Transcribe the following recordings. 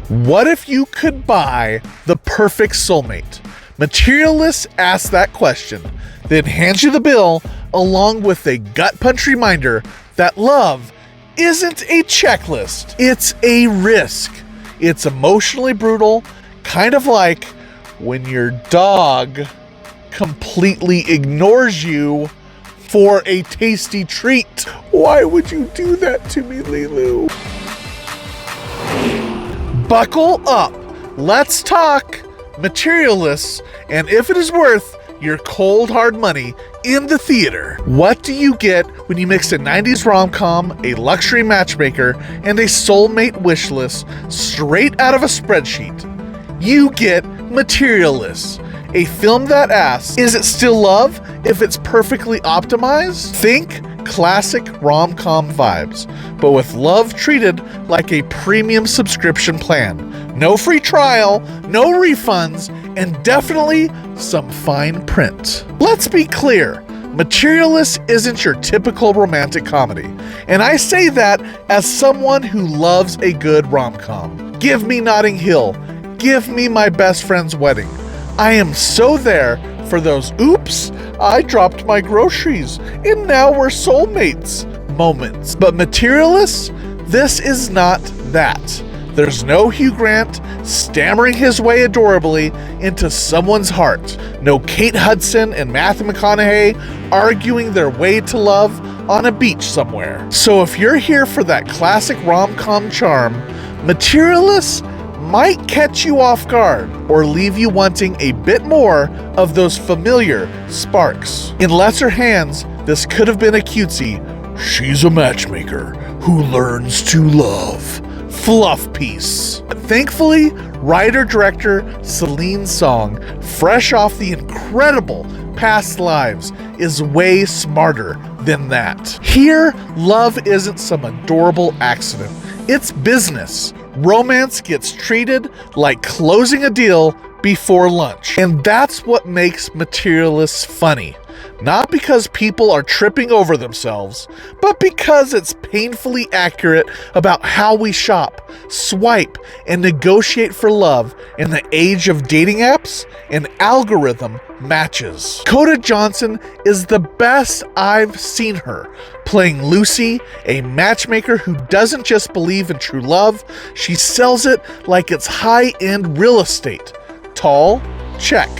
What if you could buy the perfect soulmate? Materialists ask that question, then hand you the bill along with a gut punch reminder that love isn't a checklist, it's a risk. It's emotionally brutal, kind of like when your dog completely ignores you for a tasty treat. Why would you do that to me, Lilu? Buckle up. Let's talk Materialists, and if it is worth your cold hard money in the theater. What do you get when you mix a 90s rom-com, a luxury matchmaker, and a soulmate wish list straight out of a spreadsheet? You get Materialists, a film that asks, is it still love if it's perfectly optimized? Think classic rom-com vibes, but with love treated like a premium subscription plan. No free trial, no refunds, and definitely some fine print. Let's be clear, Materialists isn't your typical romantic comedy, and I say that as someone who loves a good rom-com. Give me Notting Hill, give me My Best Friend's Wedding. I am so there for those oops, I dropped my groceries and now we're soulmates moments. But Materialists, this is not that. There's no Hugh Grant stammering his way adorably into someone's heart. No Kate Hudson and Matthew McConaughey arguing their way to love on a beach somewhere. So if you're here for that classic rom-com charm, Materialists might catch you off guard or leave you wanting a bit more of those familiar sparks. In lesser hands, this could have been a cutesy, she's a matchmaker who learns to love fluff piece. Thankfully, writer-director Celine Song, fresh off the incredible Past Lives, is way smarter than that. Here, love isn't some adorable accident. It's business. Romance gets treated like closing a deal before lunch. And that's what makes Materialists funny. Not because people are tripping over themselves, but because it's painfully accurate about how we shop, swipe, and negotiate for love in the age of dating apps and algorithm matches. Dakota Johnson is the best I've seen her, playing Lucy, a matchmaker who doesn't just believe in true love, she sells it like it's high-end real estate. Tall? Check.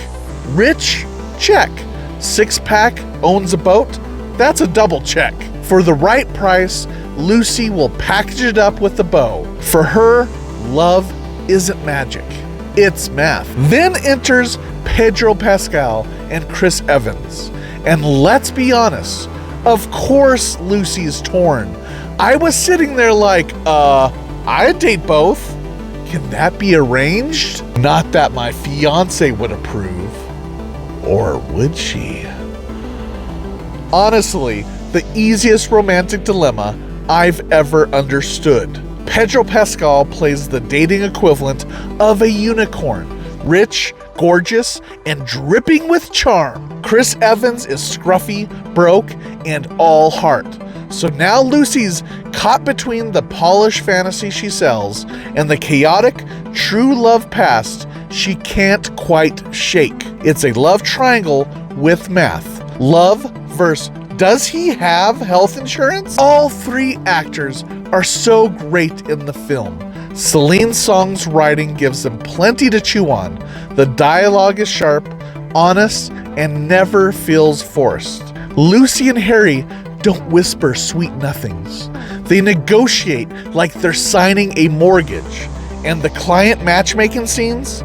Rich? Check. Six-pack, owns a boat? That's a double check. For the right price, Lucy will package it up with a bow. For her, love isn't magic. It's math. Then enters Pedro Pascal and Chris Evans. And let's be honest, of course Lucy's torn. I was sitting there like, I'd date both. Can that be arranged? Not that my fiance would approve. Or would she? Honestly, the easiest romantic dilemma I've ever understood. Pedro Pascal plays the dating equivalent of a unicorn. Rich, gorgeous, and dripping with charm. Chris Evans is scruffy, broke, and all heart. So now Lucy's caught between the polished fantasy she sells and the chaotic, true love past she can't quite shake. It's a love triangle with math. Love versus does he have health insurance? All three actors are so great in the film. Celine Song's writing gives them plenty to chew on. The dialogue is sharp, honest, and never feels forced. Lucy and Harry don't whisper sweet nothings. They negotiate like they're signing a mortgage. And the client matchmaking scenes?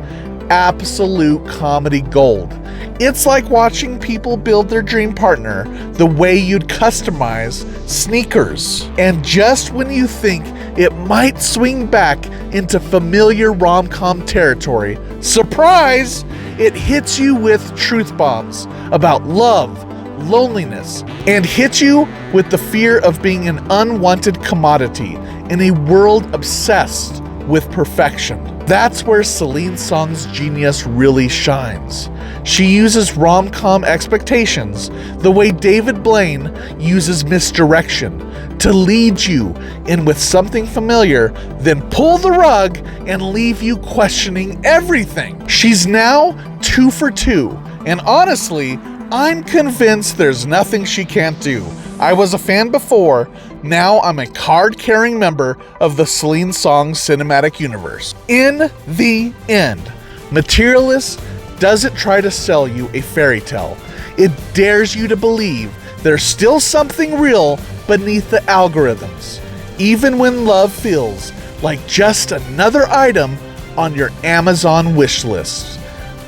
Absolute comedy gold. It's like watching people build their dream partner the way you'd customize sneakers. And just when you think it might swing back into familiar rom-com territory, surprise! It hits you with truth bombs about love, loneliness, and hits you with the fear of being an unwanted commodity in a world obsessed with perfection. That's where Celine Song's genius really shines. She uses rom-com expectations the way David Blaine uses misdirection to lead you in with something familiar, then pull the rug and leave you questioning everything. She's now 2 for 2, and honestly, I'm convinced there's nothing she can't do. I was a fan before, now I'm a card-carrying member of the Celine Song cinematic universe. In the end, Materialists doesn't try to sell you a fairy tale. It dares you to believe there's still something real beneath the algorithms, even when love feels like just another item on your Amazon wish list.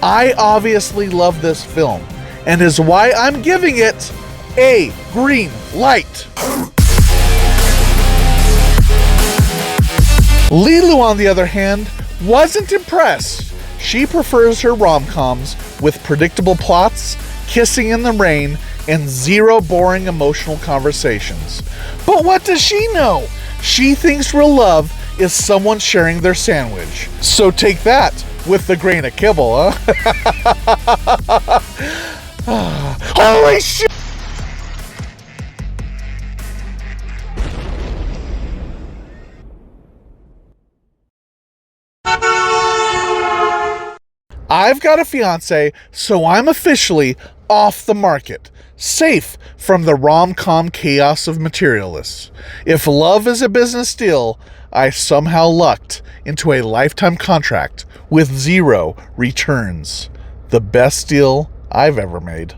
I obviously love this film, and is why I'm giving it a green light. Lilu, on the other hand, wasn't impressed. She prefers her rom-coms with predictable plots, kissing in the rain, and zero boring emotional conversations. But what does she know? She thinks real love is someone sharing their sandwich. So take that with the grain of kibble, huh? Holy shit! I've got a fiance, so I'm officially off the market, safe from the rom-com chaos of Materialists. If love is a business deal, I somehow lucked into a lifetime contract with 0 returns. The best deal I've ever made.